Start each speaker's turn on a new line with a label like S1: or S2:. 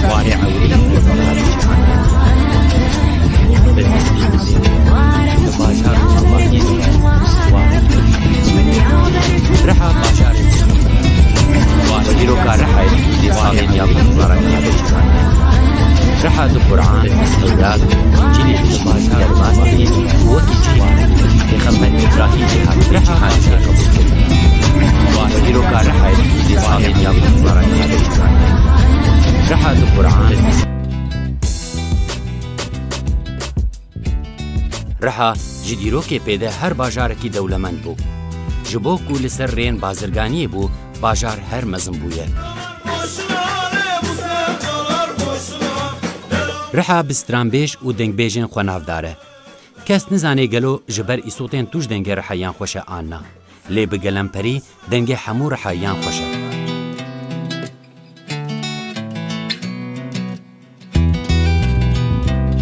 S1: وارع عودي رحى باشار وزيروكا رحى لصالين يابن زرانيا رحى القرآن أولاد جيل باشار ماسين وكي جيل بخمن إبراهيم رحى وزيروكا رحى لصالين يابن زرانيا رحى القرآن رحى جديروكي بيده هر باجاركي دولمند بو جبو کو لسر رین بازرگانی بو باجار هر مزم بویه رحا بسترانبیش و دنگبیجین خواناف داره کس نزانه گلو جبر ایسوتین توش دنگ رحایان خوشه آننا لی بگلم پری دنگ حمو رحایان خوشه